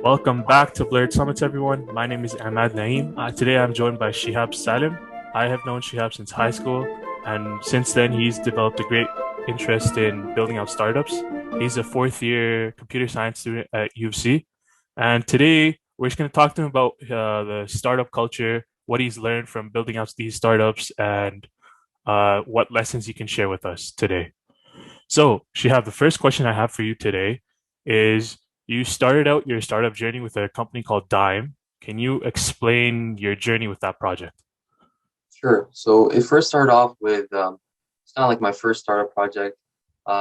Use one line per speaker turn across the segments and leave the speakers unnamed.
Welcome back to Blurred Summits, everyone. My name is Ahmad Naeem. Today I'm joined by Shehab Salem. I have known Shehab since high school, and since then he's developed a great interest in building out startups. He's a fourth year computer science student at U of C, and today we're just going to talk to him about the startup culture, what he's learned from building out these startups, and what lessons he can share with us today. So, Shihab, the first question I have for you today is you started out your startup journey with a company called Dime. Can you explain your journey with that project?
Sure. So it first started off with it's kind of like my first startup project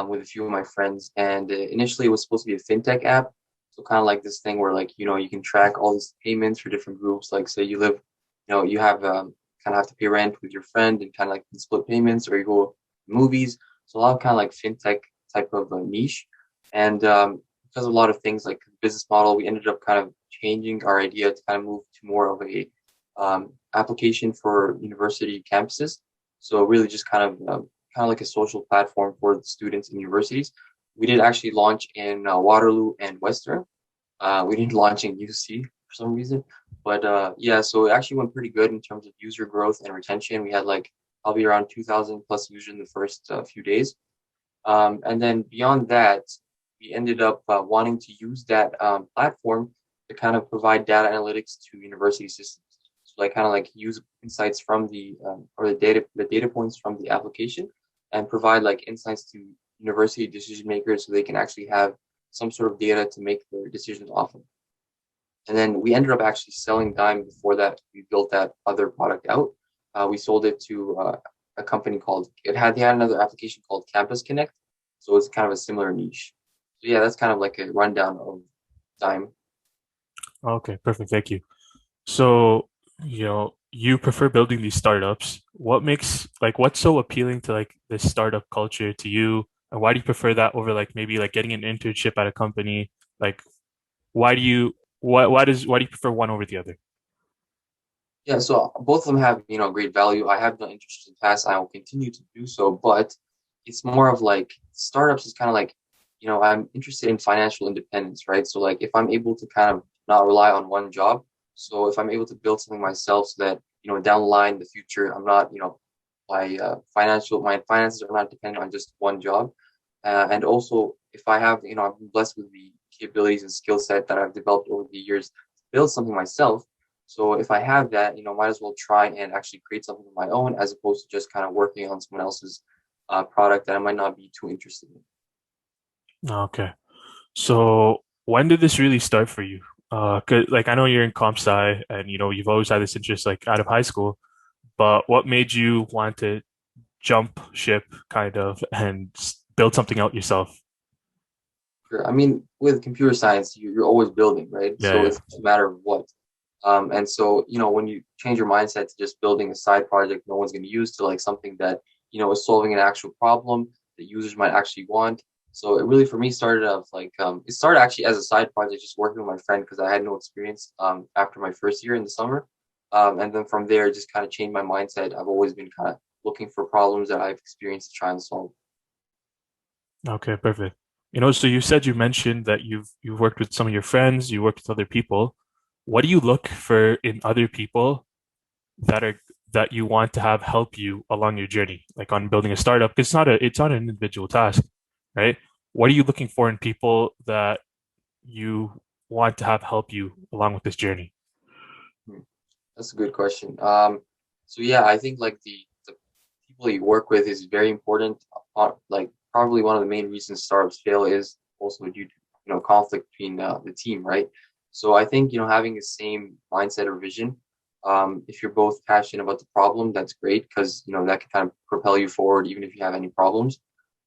with a few of my friends, and initially it was supposed to be a fintech app. So kind of like this thing where you can track all these payments for different groups. Like say you live, you have kind of have to pay rent with your friend and kind of like split payments, or you go to movies. So a lot of kind of like fintech type of niche, and because of a lot of things like business model, we ended up kind of changing our idea to kind of move to more of a application for university campuses. So really just kind of like a social platform for the students in universities. We did actually launch in Waterloo and Western. We didn't launch in UC for some reason, but yeah, so it actually went pretty good in terms of user growth and retention. We had like probably around 2,000 plus users in the first few days. And then beyond that, we ended up wanting to use that platform to kind of provide data analytics to university systems. So like kind of like use insights from or the data points from the application and provide like insights to university decision makers so they can actually have some sort of data to make their decisions off of. And then we ended up actually selling Dime before that. We built that other product out. We sold it to a company called, they had another application called Campus Connect. So it's kind of a similar niche. So yeah, that's kind of like a rundown of Dime.
Okay, perfect. Thank you. So, you prefer building these startups. What's so appealing to like this startup culture to you? And why do you prefer that over like maybe like getting an internship at a company? Like, why do you prefer one over the other?
Yeah, so both of them have, great value. I have done interesting tasks. I will continue to do so, but it's more of like startups is kind of like, I'm interested in financial independence, right? So like if I'm able to kind of not rely on one job, so if I'm able to build something myself so that, down the line in the future, I'm not, my finances are not dependent on just one job. And also if I have, I've been blessed with the capabilities and skill set that I've developed over the years to build something myself. So if I have that, might as well try and actually create something of my own as opposed to just kind of working on someone else's product that I might not be too interested in.
Okay. So when did this really start for you? 'Cause, like I know you're in comp sci and you've always had this interest like out of high school, but what made you want to jump ship kind of and build something out yourself?
Sure. I mean, with computer science, you're always building, right?
Yeah,
So
yeah.
it's just a matter of what. And so, when you change your mindset to just building a side project no one's going to use to like something that, is solving an actual problem that users might actually want. So it really, for me, started off like, it started actually as a side project, just working with my friend because I had no experience after my first year in the summer. And then from there, just kind of changed my mindset. I've always been kind of looking for problems that I've experienced to try and solve.
Okay, perfect. So you said you mentioned that you've worked with some of your friends, you worked with other people. What do you look for in other people that are that you want to have help you along your journey, like on building a startup? Because it's not an individual task, right? What are you looking for in people that you want to have help you along with this journey?
Hmm. That's a good question. So yeah, I think like the people you work with is very important. Like probably one of the main reasons startups fail is also due to conflict between the team, right? So I think having the same mindset or vision. If you're both passionate about the problem, that's great because that can kind of propel you forward even if you have any problems.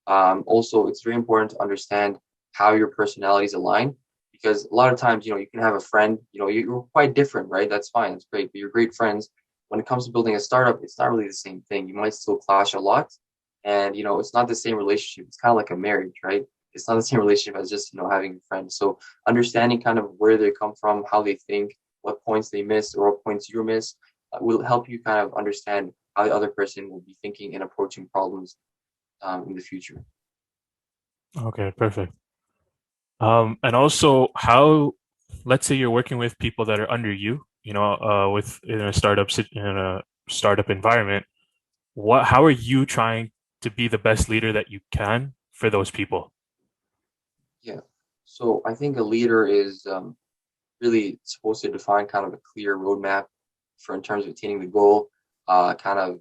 Also, it's very important to understand how your personalities align because a lot of times, you can have a friend, you're quite different, right? That's fine, it's great, but you're great friends. When it comes to building a startup, it's not really the same thing. You might still clash a lot, and it's not the same relationship. It's kind of like a marriage, right? It's not the same relationship as just having a friend. So understanding kind of where they come from, how they think, what points they miss, or what points you miss, will help you kind of understand how the other person will be thinking and approaching problems in the future.
Okay, perfect. And also, how? let's say you're working with people that are under you, with in a startup environment. How are you trying to be the best leader that you can for those people?
Yeah. So I think a leader is really supposed to define kind of a clear roadmap for in terms of attaining the goal, kind of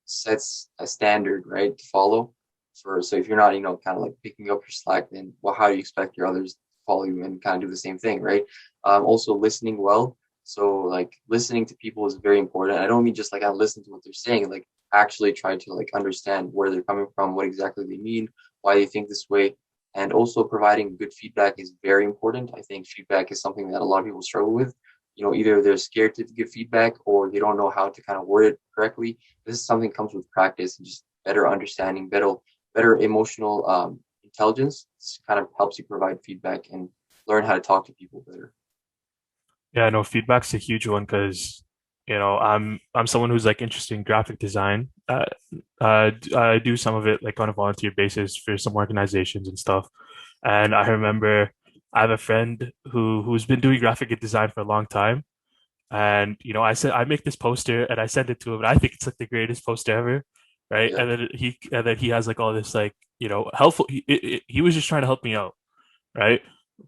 sets a standard, right, to follow. So if you're not, kind of like picking up your slack, then well, how do you expect your others to follow you and kind of do the same thing, right? Also listening well. So like listening to people is very important. I don't mean just like I listen to what they're saying, like actually try to like understand where they're coming from, what exactly they mean, why they think this way. And also providing good feedback is very important. I think feedback is something that a lot of people struggle with. Either they're scared to give feedback or they don't know how to kind of word it correctly. This is something that comes with practice and just better understanding, better emotional intelligence. This kind of helps you provide feedback and learn how to talk to people better.
Yeah, no, feedback's a huge one because, I'm someone who's like interested in graphic design. I do some of it like on a volunteer basis for some organizations and stuff. And I remember I have a friend who's been doing graphic design for a long time. And I said I make this poster and I send it to him, and I think it's like the greatest poster ever, right?
Yeah,
And then he has like all this like helpful. He was just trying to help me out, right?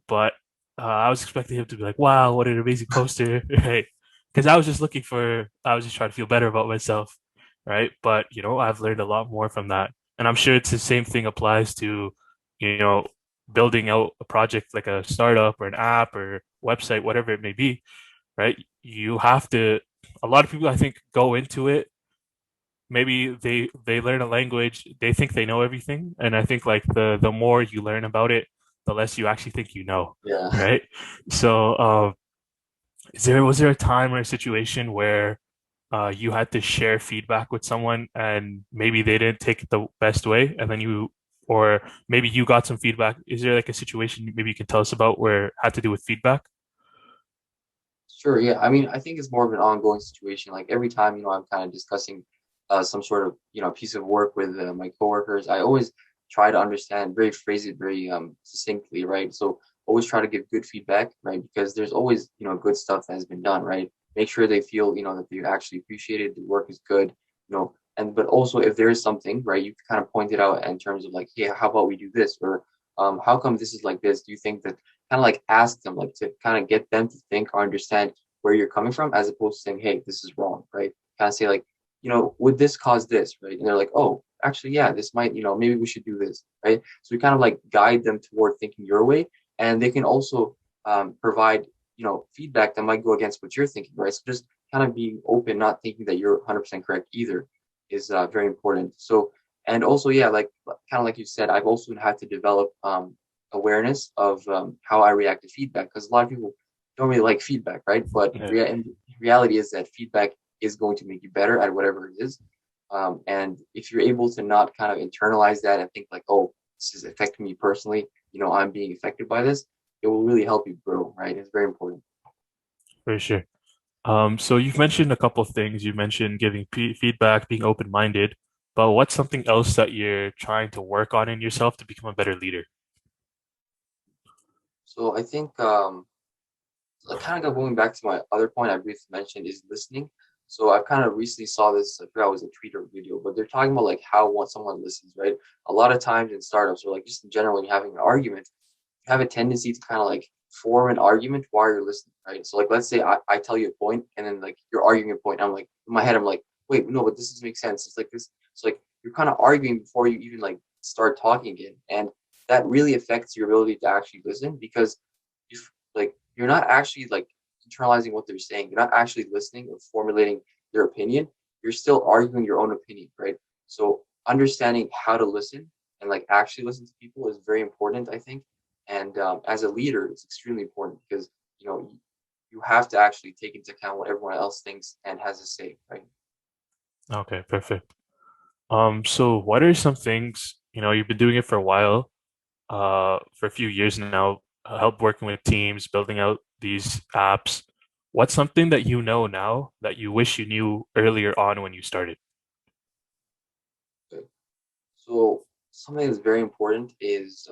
But I was expecting him to be like, "Wow, what an amazing poster!" Right? Because I was just trying to feel better about myself, right? But I've learned a lot more from that, and I'm sure it's the same thing applies to, you know, building out a project like a startup or an app or website, whatever it may be, right? You have to. A lot of people, I think, go into it. Maybe they learn a language, they think they know everything, and I think like the more you learn about it, the less you actually think you know,
yeah.
right? So, was there a time or a situation where you had to share feedback with someone and maybe they didn't take it the best way, and then or maybe you got some feedback? Is there like a situation maybe you can tell us about where it had to do with feedback?
Sure. Yeah. I mean, I think it's more of an ongoing situation. Like every time, I'm kind of discussing some sort of, piece of work with my coworkers, I always try to understand, very phrase it very succinctly, right? So always try to give good feedback, right? Because there's always, good stuff that has been done, right? Make sure they feel, that they actually appreciate it, the work is good, and but also if there is something, right, you can kind of point it out in terms of like, hey, how about we do this? Or how come this is like this? Do you think that kind of like ask them like to kind of get them to think or understand where you're coming from as opposed to saying, hey, this is wrong, right? Kind of say like, would this cause this, right? And they're like, oh, actually, yeah, this might, maybe we should do this, right? So we kind of like guide them toward thinking your way, and they can also provide, feedback that might go against what you're thinking, right? So just kind of being open, not thinking that you're 100% correct either, is very important. So, and also, yeah, like kind of like you said, I've also had to develop awareness of how I react to feedback, because a lot of people don't really like feedback, right? But
Yeah,
in reality is that feedback is going to make you better at whatever it is. And if you're able to not kind of internalize that and think like, oh, this is affecting me personally, I'm being affected by this, it will really help you grow, right? It's very important.
for sure. So you've mentioned a couple of things. You mentioned giving feedback, being open-minded, but what's something else that you're trying to work on in yourself to become a better leader?
So I think like kind of going back to my other point I briefly mentioned is listening. So I kind of recently saw this, I forgot it was a tweet or video, but they're talking about like how once someone listens, right? A lot of times in startups or like just in general when you're having an argument, you have a tendency to kind of like form an argument while you're listening, right? So like let's say I tell you a point and then like you're arguing a point. I'm like in my head, I'm like, wait, no, but this doesn't make sense. It's like this. It's like you're kind of arguing before you even like start talking again. And that really affects your ability to actually listen because if like you're not actually like internalizing what they're saying, you're not actually listening or formulating their opinion, you're still arguing your own opinion, right? So understanding how to listen and like actually listen to people is very important, I think. And as a leader, it's extremely important because you have to actually take into account what everyone else thinks and has to say, right?
Okay, perfect. So what are some things, you've been doing it for a while, for a few years now, help working with teams, building out these apps. What's something that you know now that you wish you knew earlier on when you started?
Okay. So something that's very important is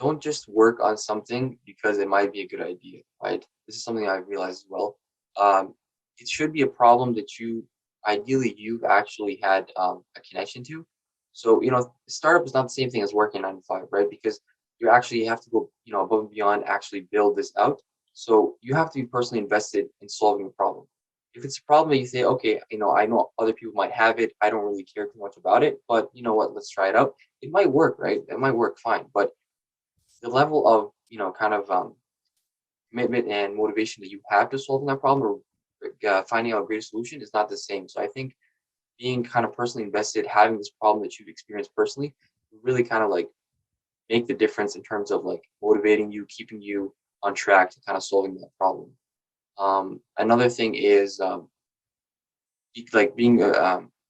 don't just work on something because it might be a good idea, right? This is something I've realized as well. Um, it should be a problem that ideally, you've actually had a connection to. So, startup is not the same thing as working 9 to 5, right? Because you actually have to go, above and beyond, actually build this out. So you have to be personally invested in solving the problem. If it's a problem that you say, okay, I know other people might have it, I don't really care too much about it, but you know what, let's try it out. It might work, right? It might work fine, but the level of kind of commitment and motivation that you have to solving that problem or finding out a great solution is not the same. So I think being kind of personally invested, having this problem that you've experienced personally, really kind of like make the difference in terms of like motivating you, keeping you on track to kind of solving that problem. Another thing is like being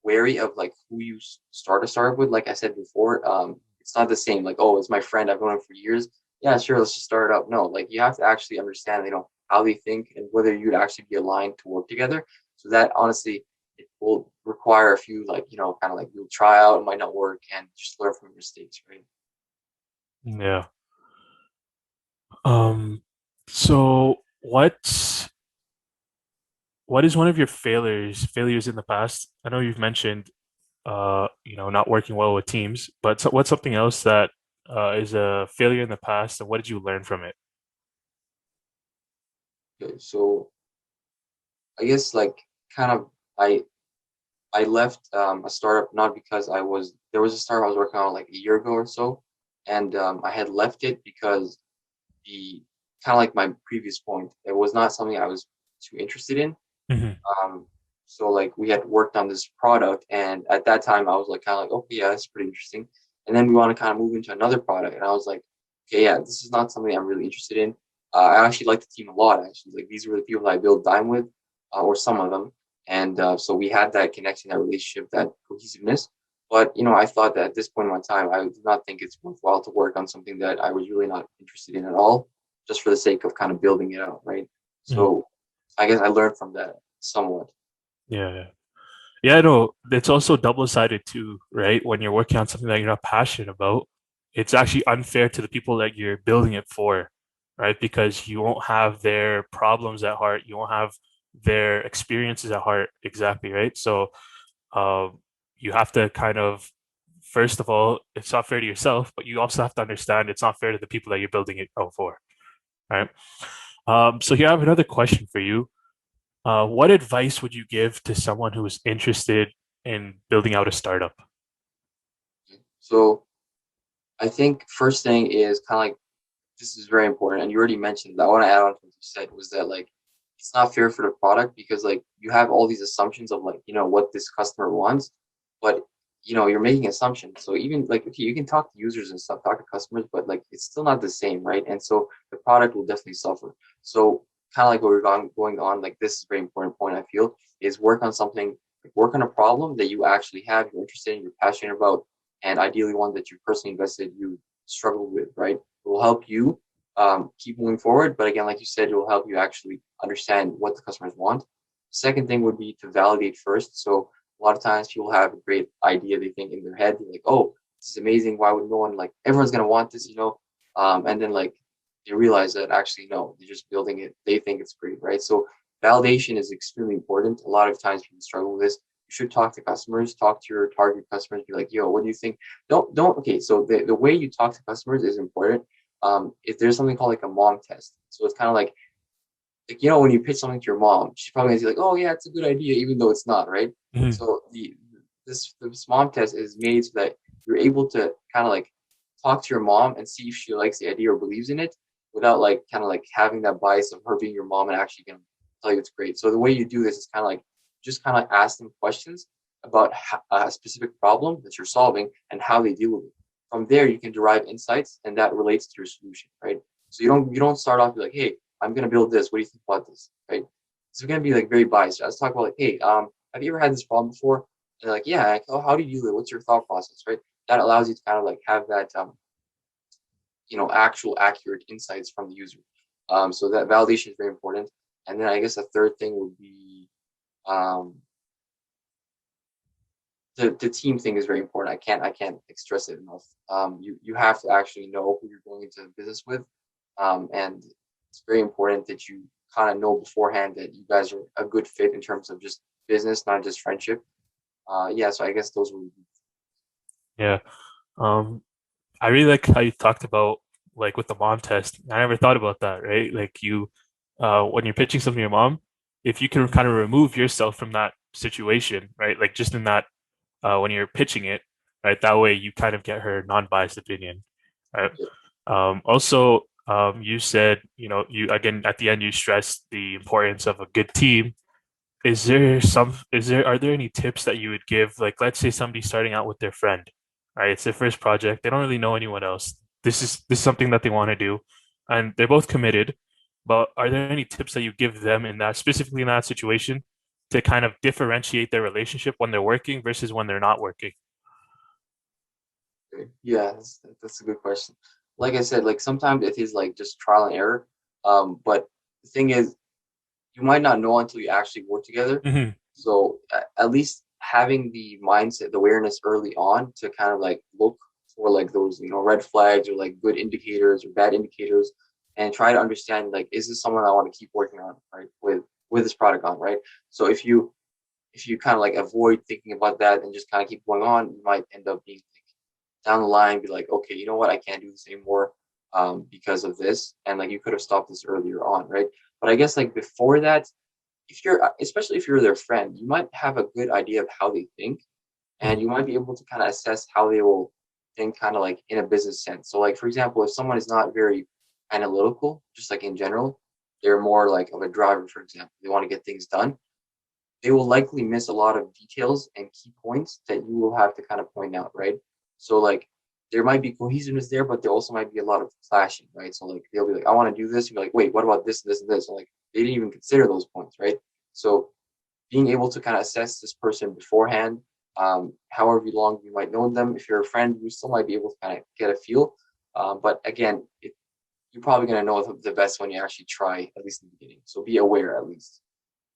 wary of like who you start a startup with. Like I said before, it's not the same. Like, oh, it's my friend. I've known him for years. Yeah, sure. Let's just start it up. No, like you have to actually understand, how they think and whether you'd actually be aligned to work together. So that honestly, it will require a few like, kind of like you'll try out, it might not work, and just learn from your mistakes, right?
Yeah. Um, so what is one of your failures in the past? I know you've mentioned not working well with teams, but what's something else that is a failure in the past, and what did you learn from it?
Okay, so I guess like kind of I I left a startup not because there was a startup I was working on like a year ago or so, and I had left it because the kind of like my previous point, it was not something I was too interested in.
Hmm.
Um, so like we had worked on this product, and at that time I was like kind of like, okay, yeah, that's pretty interesting. And then we want to kind of move into another product, and I was like, okay, yeah, this is not something I'm really interested in. I actually like the team a lot. Actually, like these were the people that I built Dime with, or some of them, and so we had that connection, that relationship, that cohesiveness. But I thought that at this point in my time, I do not think it's worthwhile to work on something that I was really not interested in at all, just for the sake of kind of building it out, right?
Hmm.
So I guess I learned from that somewhat.
Yeah, yeah. Yeah, no, it's also double-sided too, right? When you're working on something that you're not passionate about, it's actually unfair to the people that you're building it for, right? Because you won't have their problems at heart, you won't have their experiences at heart exactly, right? So, um, you have to kind of, first of all, it's not fair to yourself, but you also have to understand it's not fair to the people that you're building it out for, right? So here I have another question for you. What advice would you give to someone who is interested in building out a startup?
So I think first thing is kind of like this is very important, and you already mentioned that. I want to add on to what you said was that like it's not fair for the product because like you have all these assumptions of like what this customer wants, but you're making assumptions. So even like okay, you can talk to users and stuff, talk to customers, but like it's still not the same, right? And so the product will definitely suffer. So kind of like what we're going on, like this is a very important point I feel is work on something, like work on a problem that you actually have, you're interested in, you're passionate about, and ideally one that you personally invested, you struggle with, right? It will help you keep moving forward. But again, like you said, it will help you actually understand what the customers want. Second thing would be to validate first. So a lot of times people have a great idea they think in their head, they're like, oh, this is amazing. Why would no one like everyone's gonna want this, and then like they realize that actually no, they're just building it. They think it's great, right? So validation is extremely important. A lot of times people struggle with this. You should talk to customers, talk to your target customers, be like, yo, what do you think? Don't okay. So the way you talk to customers is important. If there's something called like a mom test. So it's kind of like when you pitch something to your mom, she's probably gonna be like, "Oh yeah, it's a good idea," even though it's not, right?
Mhm.
So this mom test is made so that you're able to kind of like talk to your mom and see if she likes the idea or believes in it without like kind of like having that bias of her being your mom and actually gonna tell you it's great. So the way you do this is kind of like just kind of ask them questions about a specific problem that you're solving and how they deal with it. From there, you can derive insights, and that relates to your solution, right? So you don't start off like, "Hey, I'm gonna build this. What do you think about this?" Right? So we're gonna be like very biased. Let's talk about like, "Hey, have you ever had this problem before?" And they're like, "Yeah." Like, oh, how do you deal with it? What's your thought process? Right? That allows you to kind of like have that actual accurate insights from the user. So that validation is very important. And then I guess the third thing would be um, the team thing is very important. I can't stress it enough. You have to actually know who you're going into business with, and it's very important that you kind of know beforehand that you guys are a good fit in terms of just business, not just friendship. Yeah, so I guess those would be.
Yeah. Um, I really like how you talked about like with the mom test. I never thought about that, right? Like you, when you're pitching something to your mom, if you can kind of remove yourself from that situation, right? Like just in that, when you're pitching it, right? That way you kind of get her non-biased opinion, right?
Yeah.
Also, you said, you again at the end you stressed the importance of a good team. Are there any tips that you would give? Like, let's say somebody's starting out with their friend, right? It's their first project. They don't really know anyone else. This is something that they want to do, and they're both committed. But are there any tips that you give them in that, specifically in that situation, to kind of differentiate their relationship when they're working versus when they're not working?
Okay. Yeah, that's a good question. Like I said, like sometimes it is like just trial and error. But the thing is, you might not know until you actually work together.
Hmm.
So at least having the mindset, the awareness early on to kind of like look for like those, red flags or like good indicators or bad indicators, and try to understand like, is this someone I want to keep working on, right? With this product on, right? So if you kind of like avoid thinking about that and just kind of keep going on, you might end up being down the line, be like, okay, you know what, I can't do this anymore because of this, and like you could have stopped this earlier on, right? But I guess like before that, if you're especially if you're their friend, you might have a good idea of how they think, and you might be able to kind of assess how they will think kind of like in a business sense. So like for example, if someone is not very analytical, just like in general, they're more like of a driver, for example, they want to get things done, they will likely miss a lot of details and key points that you will have to kind of point out, right? So like there might be cohesiveness there, but there also might be a lot of clashing, right? So like they'll be like, I want to do this, and be like, wait, what about this, this, and this? And like they didn't even consider those points, right? So being able to kind of assess this person beforehand, however long you might know them, if you're a friend, you still might be able to kind of get a feel. But again, you're probably going to know the best when you actually try, at least in the beginning. So be aware at least.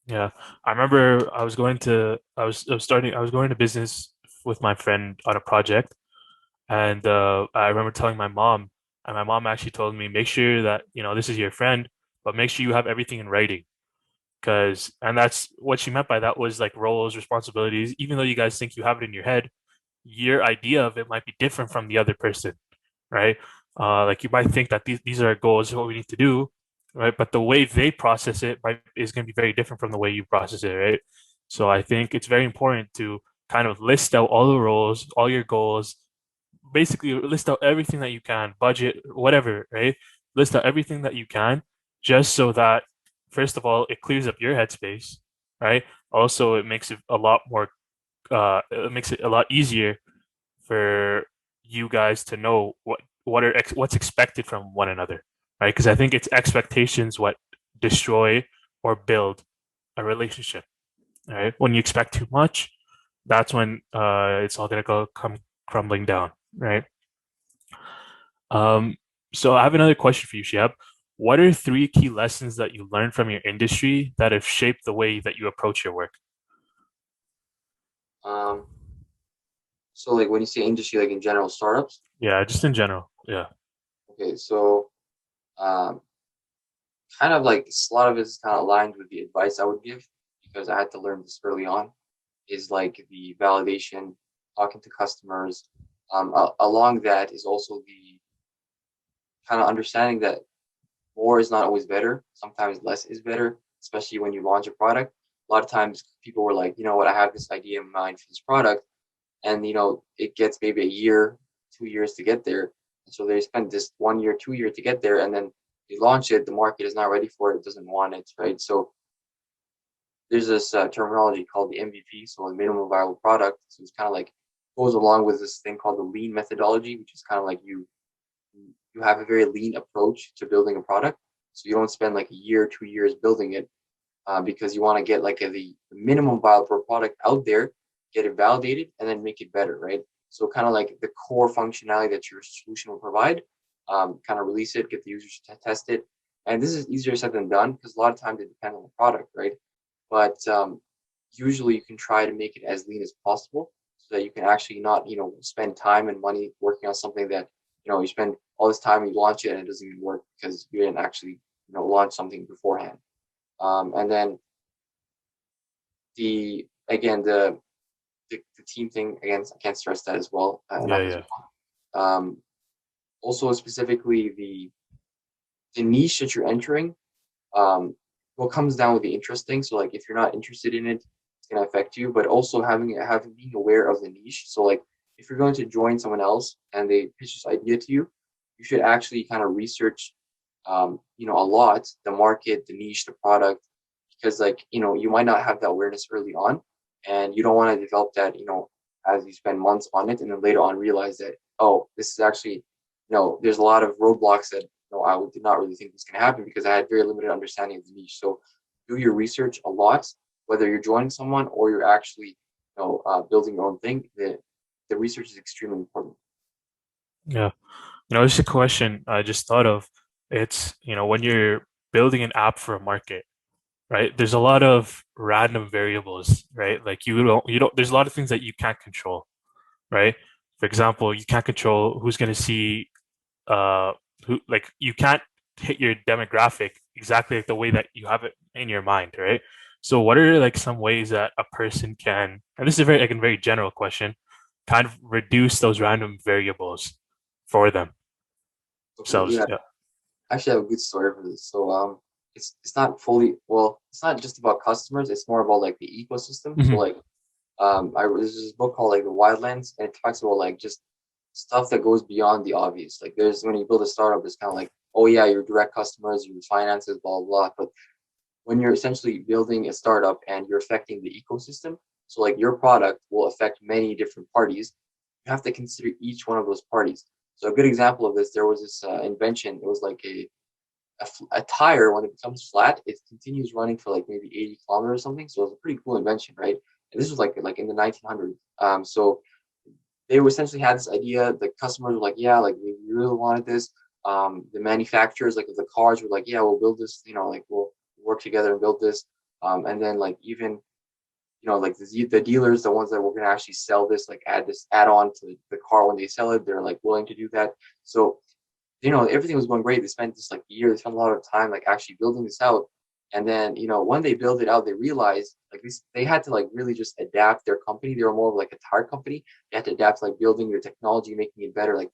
Yeah, I remember I was going to business with my friend on a project, and I remember telling my mom, and my mom actually told me, make sure that this is your friend, but make sure you have everything in writing, because and that's what she meant by that was like roles, responsibilities. Even though you guys think you have it in your head, your idea of it might be different from the other person, right? Like you might think that these are our goals, what we need to do, right? But the way they process it is going to be very different from the way you process it, right? So I think it's very important to kind of list out all the roles, all your goals, basically list out everything that you can, budget, whatever, right? List out everything that you can, just so that first of all, it clears up your headspace, right? Also, it makes it a lot more, it makes it a lot easier for you guys to know what's expected from one another, right? Because I think it's expectations what destroy or build a relationship, right? When you expect too much, that's when it's all gonna come crumbling down, right? Um, so I have another question for you, Shehab. What are three key lessons that you learned from your industry that have shaped the way that you approach your work?
Um, so like when you say industry, like in general, startups.
Yeah, just in general. Yeah.
Okay, so um, kind of like a lot of it is kind of aligned with the advice I would give because I had to learn this early on. Is like the validation, talking to customers. Along that is also the kind of understanding that more is not always better. Sometimes less is better, especially when you launch a product. A lot of times people were like, you know what, I have this idea in mind for this product, and it gets maybe a year, 2 years to get there. And so they spend this 1 year, 2 year to get there, and then they launch it. The market is not ready for it. It doesn't want it, right? So there's this terminology called the MVP, so a minimum viable product. So it's kind of like goes along with this thing called the lean methodology, which is kind of like you have a very lean approach to building a product. So you don't spend like a year, 2 years building it because you want to get like the minimum viable product out there, get it validated, and then make it better, right? So kind of like the core functionality that your solution will provide, kind of release it, get the users to test it. And this is easier said than done because a lot of times it depends on the product, right? But usually you can try to make it as lean as possible so so that you can actually not, spend time and money working on something that, you spend all this time, you launch it and it doesn't even work because you didn't actually, launch something beforehand. And then the again the team thing, again, I can't stress that as well
Yeah,
enough as
yeah,
well. Also specifically the niche that you're entering, um, what comes down with the interest thing. So like if you're not interested in it, it's gonna affect you. But also having being aware of the niche. So like if you're going to join someone else and they pitch this idea to you, you should actually kind of research, a lot the market, the niche, the product, because like you might not have that awareness early on, and you don't want to develop that as you spend months on it, and then later on realize that, oh, this is actually, there's a lot of roadblocks that I did not really think was going to happen because I had very limited understanding of the niche. So do your research a lot, whether you're joining someone or you're actually building your own thing. The research is extremely important.
yeah. It's a question I just thought of. It's, when you're building an app for a market, right? There's a lot of random variables, right? Like there's a lot of things that you can't control, right? For example, you can't control who's going to see, uh, like you can't hit your demographic exactly like the way that you have it in your mind, right? So what are like some ways that a person can, and this is a very, like, a very general question, kind of reduce those random variables for
Okay,
themselves?
yeah,
Yeah.
actually, I have a good story for this. So it's not fully, well, it's not just about customers. It's more about like the ecosystem. So
Hmm.
like there's this book called like The Wildlands, and it talks about like just stuff that goes beyond the obvious. Like there's when you build a startup, it's kind of like, oh yeah, your direct customers, your finances, blah blah blah. But when you're essentially building a startup and you're affecting the ecosystem, so like your product will affect many different parties, you have to consider each one of those parties. So a good example of this, there was this invention. It was like a tire. When it becomes flat, it continues running for like maybe 80 kilometers or something. So it was a pretty cool invention, right? And this was like in the 1900s. So they essentially had this idea. The customers were like, yeah, like we really wanted this. The manufacturers, like of the cars, were like, yeah, we'll build this. Like we'll work together and build this. And then like even like the dealers, the ones that were going to actually sell this, like add on to the car when they sell it, they're like willing to do that. So everything was going great. They spent this like year, they spent a lot of time like actually building this out. And then, when they build it out, they realized like this, they had to like really just adapt their company. They were more of like a tire company. They had to adapt to like building their technology, making it better. Like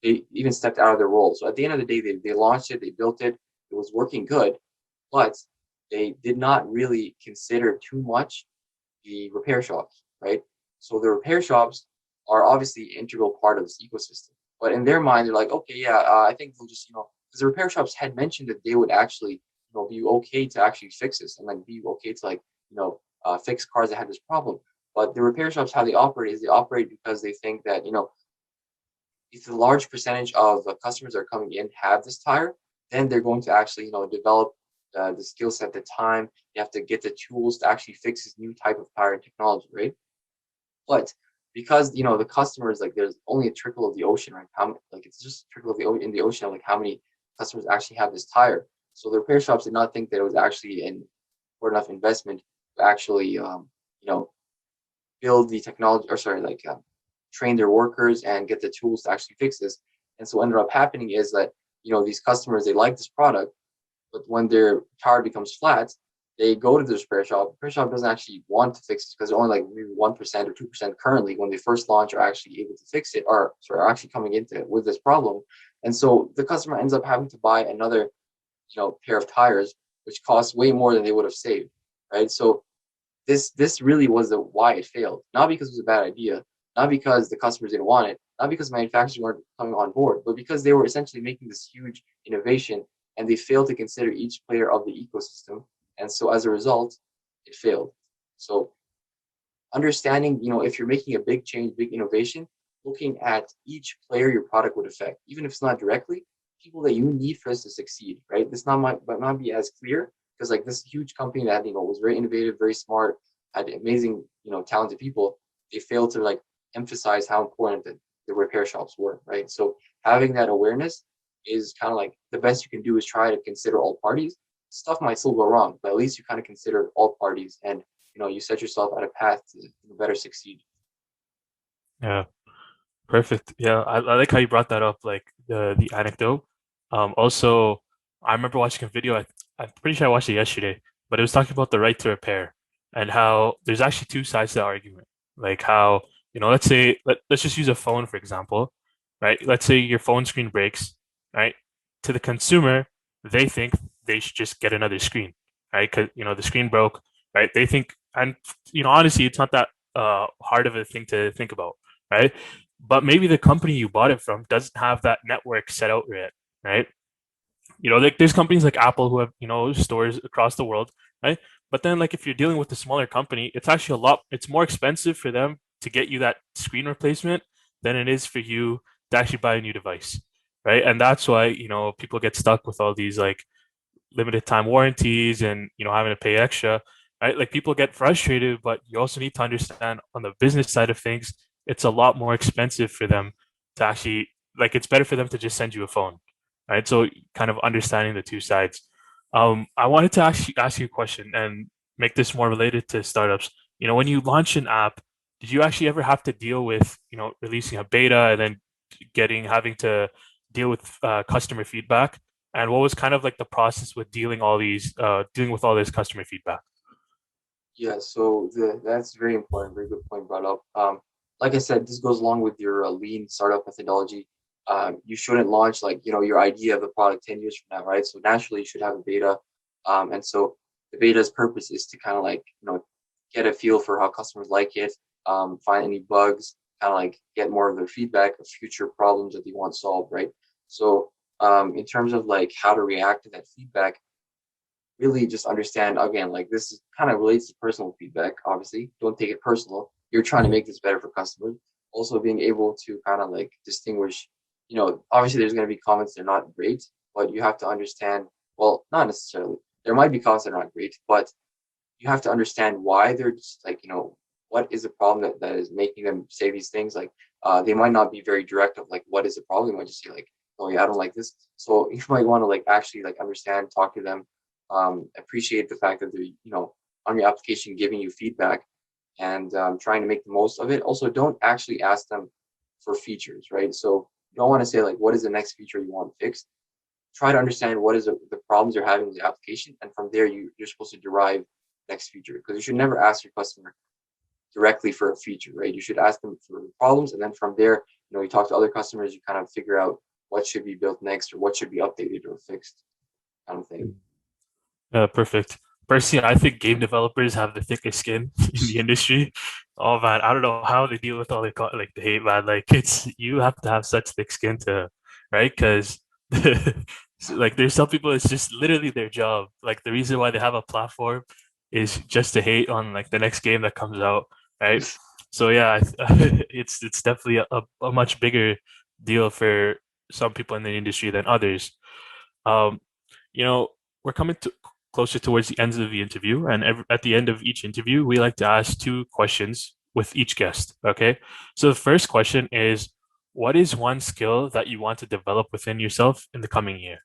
they even stepped out of their role. So at the end of the day, they launched it, they built it, it was working good, but they did not really consider too much the repair shops, right? So the repair shops are obviously an integral part of this ecosystem. But in their mind, they're like, okay, yeah, I think they'll just, because the repair shops had mentioned that they would actually, be okay to actually fix this and like be okay to like, fix cars that had this problem. But the repair shops, how they operate is they operate because they think that, if a large percentage of the customers that are coming in have this tire, then they're going to actually, develop the skill set, the time. You have to get the tools to actually fix this new type of tire and technology, right? But because the customers, like there's only a trickle of the ocean, right? Like it's just a trickle of in the ocean of like how many customers actually have this tire. So the repair shops did not think that it was actually an important enough investment to actually you know build the technology, or sorry, like train their workers and get the tools to actually fix this. And so what ended up happening is that these customers, they like this product, but when their tire becomes flat, they go to the repair shop. The repair shop doesn't actually want to fix it because they're only like maybe 1% or 2% currently when they first launch are actually able to fix it, or sorry, are actually coming into it with this problem. And so the customer ends up having to buy another pair of tires, which costs way more than they would have saved, right? So this really was the why it failed. Not because it was a bad idea, not because the customers didn't want it, not because manufacturers weren't coming on board, but because they were essentially making this huge innovation and they failed to consider each player of the ecosystem. And so as a result, it failed. So understanding, if you're making a big change, big innovation, looking at each player your product would affect, even if it's not directly, people that you need for us to succeed, right? This might not be as clear because like this huge company that was very innovative, very smart, had amazing, talented people, they failed to like emphasize how important the repair shops were, right? So having that awareness is kind of like the best you can do is try to consider all parties. Stuff might still go wrong, but at least you kind of consider all parties and you set yourself on a path to better succeed.
Yeah, perfect. Yeah, I like how you brought that up, like the anecdote. Also, I remember watching a video. I'm pretty sure I watched it yesterday, but it was talking about the right to repair and how there's actually two sides to the argument. Like how, let's say let's just use a phone for example, right? Let's say your phone screen breaks, right? To the consumer, they think they should just get another screen, right? Because the screen broke, right? They think, and honestly, it's not that hard of a thing to think about, right? But maybe the company you bought it from doesn't have that network set out yet, right? Like there's companies like Apple who have, stores across the world, right? But then like if you're dealing with a smaller company, it's actually it's more expensive for them to get you that screen replacement than it is for you to actually buy a new device, right? And that's why, people get stuck with all these like limited time warranties and having to pay extra, right? Like people get frustrated, but you also need to understand on the business side of things, it's a lot more expensive for them to actually, like it's better for them to just send you a phone, right? So kind of understanding the two sides. I wanted to ask you a question and make this more related to startups. When you launch an app, did you actually ever have to deal with releasing a beta and then having to deal with customer feedback? And what was kind of like the process with dealing with all this customer feedback?
Yeah, so that's very important, very good point brought up. Like I said, this goes along with your lean startup methodology. You shouldn't launch like your idea of the product 10 years from now, right? So naturally, you should have a beta, and so the beta's purpose is to kind of like get a feel for how customers like it, find any bugs, kind of like get more of their feedback of future problems that they want solved, right? So in terms of like how to react to that feedback, really just understand again, like this is kind of relates to personal feedback. Obviously, don't take it personal. You're trying to
Mhm.
make this better for customers. Also, being able to kind of like distinguish, obviously there's going to be comments that are not great, but you have to understand, well, not necessarily. There might be comments that are not great, but you have to understand why they're just like, what is the problem that is making them say these things. Like, they might not be very direct of like, what is the problem? They might just say like, oh yeah, I don't like this. So you might want to like actually like understand, talk to them, appreciate the fact that they're, on your application giving you feedback and trying to make the most of it. Also, don't actually ask them for features, right? So you don't want to say like, what is the next feature you want fixed? Try to understand what is the problems you're having with the application, and from there you're supposed to derive next feature, because you should never ask your customer directly for a feature, right? You should ask them for problems, and then from there, you talk to other customers, you kind of figure out what should be built next or what should be updated or fixed, kind of thing.
Perfect. Personally, I think game developers have the thickest skin in the industry. Oh man, I don't know how they deal with all like the hate, man. Like it's you have to have such thick skin to, right? Because like there's some people it's just literally their job. Like the reason why they have a platform is just to hate on like the next game that comes out, right? So yeah, it's definitely a much bigger deal for some people in the industry than others. Um, you know, we're coming to closer towards the ends of the interview, and at the end of each interview, we like to ask two questions with each guest. Okay, so the first question is, what is one skill that you want to develop within yourself in the coming year?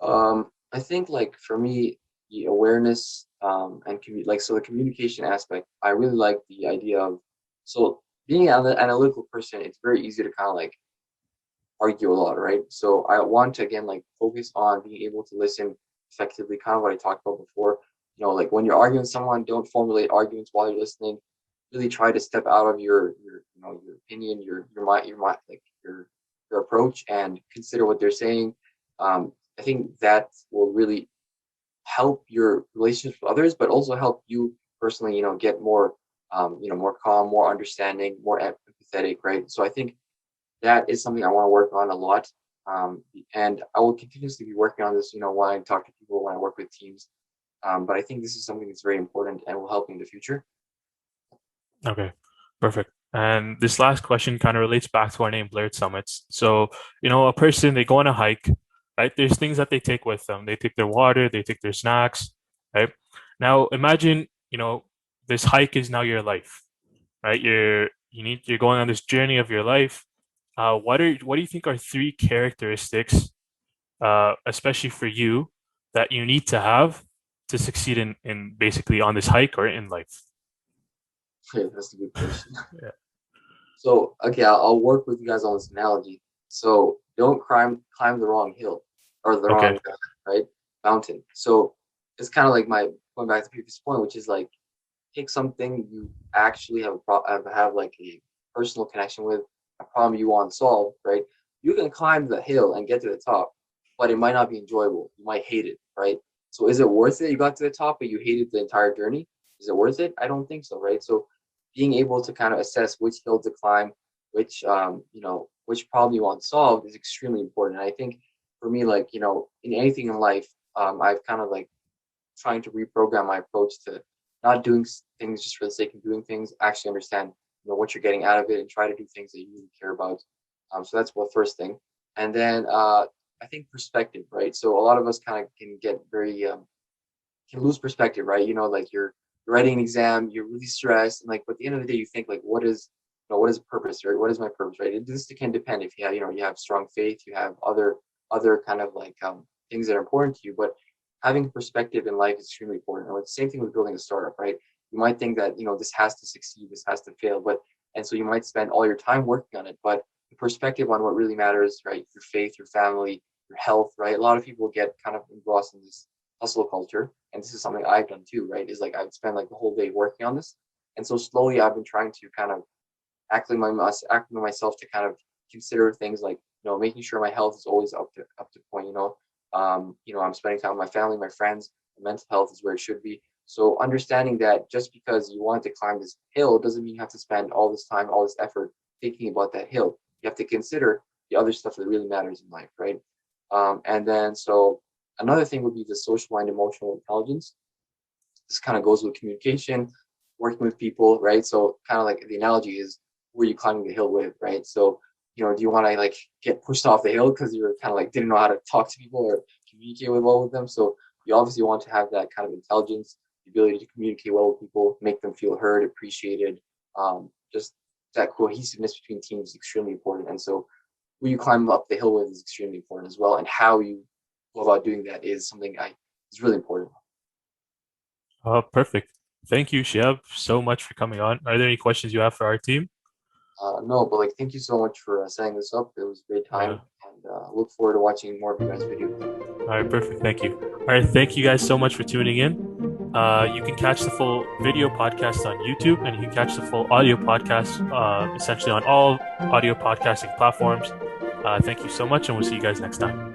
Mhm. I think like for me, the awareness and like so the communication aspect, I really like the idea of, so being an analytical person, it's very easy to kind of like argue a lot, right? So I want to again like focus on being able to listen effectively, kind of what I talked about before. Like when you're arguing with someone, don't formulate arguments while you're listening. Really try to step out of your opinion, your mind, like your approach, and consider what they're saying. I think that will really help your relationships with others, but also help you personally, get more, more calm, more understanding, more empathetic, right? So I think that is something I want to work on a lot. And I will continuously be working on this, when I talk to people, when I work with teams. But I think this is something that's very important and will help me in the future.
Okay, perfect. And this last question kind of relates back to our name, Blurred Summits. So, a person, they go on a hike, right? There's things that they take with them. They take their water, they take their snacks, right? Now, imagine, this hike is now your life, right? You're going on this journey of your life. What do you think are three characteristics, especially for you, that you need to have to succeed in basically on this hike or in life?
Okay, that's a good question.
Yeah.
So, okay, I'll work with you guys on this analogy. So, don't climb the wrong hill or the
Okay.
wrong right mountain. So, it's kind of like my going back to the previous point, which is like pick something you actually have like a personal connection with, a problem you want solved, right? You can climb the hill and get to the top, but it might not be enjoyable. You might hate it, right? So, is it worth it? You got to the top, but you hated the entire journey. Is it worth it? I don't think so, right? So being able to kind of assess which hill to climb, which which problem you want solved is extremely important. And I think for me, like in anything in life, I've kind of like trying to reprogram my approach to not doing things just for the sake of doing things. Actually understand what you're getting out of it and try to do things that you really care about. So that's the first thing. And then I think perspective, right? So a lot of us kind of can get very can lose perspective, right? Like you're writing an exam, you're really stressed, and like, but at the end of the day, you think like, what is a purpose, right? What is my purpose, right? This can depend if you have, you have strong faith, you have other kind of like things that are important to you, but having perspective in life is extremely important. And it's the same thing with building a startup, right? You might think that this has to succeed, this has to fail, and so you might spend all your time working on it, but the perspective on what really matters, right? Your faith, your family, your health, right? A lot of people get kind of engrossed in this hustle culture, and this is something I've done too, right? Is like I would spend like the whole day working on this, and so slowly I've been trying to kind of acclimate myself to kind of consider things like making sure my health is always up to point. I'm spending time with my family, my friends. My mental health is where it should be. So understanding that just because you want to climb this hill doesn't mean you have to spend all this time, all this effort thinking about that hill. You have to consider the other stuff that really matters in life, right? And then so another thing would be the social and emotional intelligence. This kind of goes with communication, working with people, right? So kind of like the analogy is who are you climbing the hill with, right? So, do you want to like get pushed off the hill because you're kind of like didn't know how to talk to people or communicate well with them? So you obviously want to have that kind of intelligence, the ability to communicate well with people, make them feel heard, appreciated. Just that cohesiveness between teams is extremely important. And so who you climb up the hill with is extremely important as well. And how you go about doing that is something I is really important.
Perfect. Thank you, Shehab, so much for coming on. Are there any questions you have for our team?
No, but like, thank you so much for setting this up. It was a great time, and look forward to watching more of you guys' videos.
All right, perfect. Thank you. All right, thank you guys so much for tuning in. You can catch the full video podcast on YouTube, and you can catch the full audio podcast essentially on all audio podcasting platforms. Thank you so much, and we'll see you guys next time.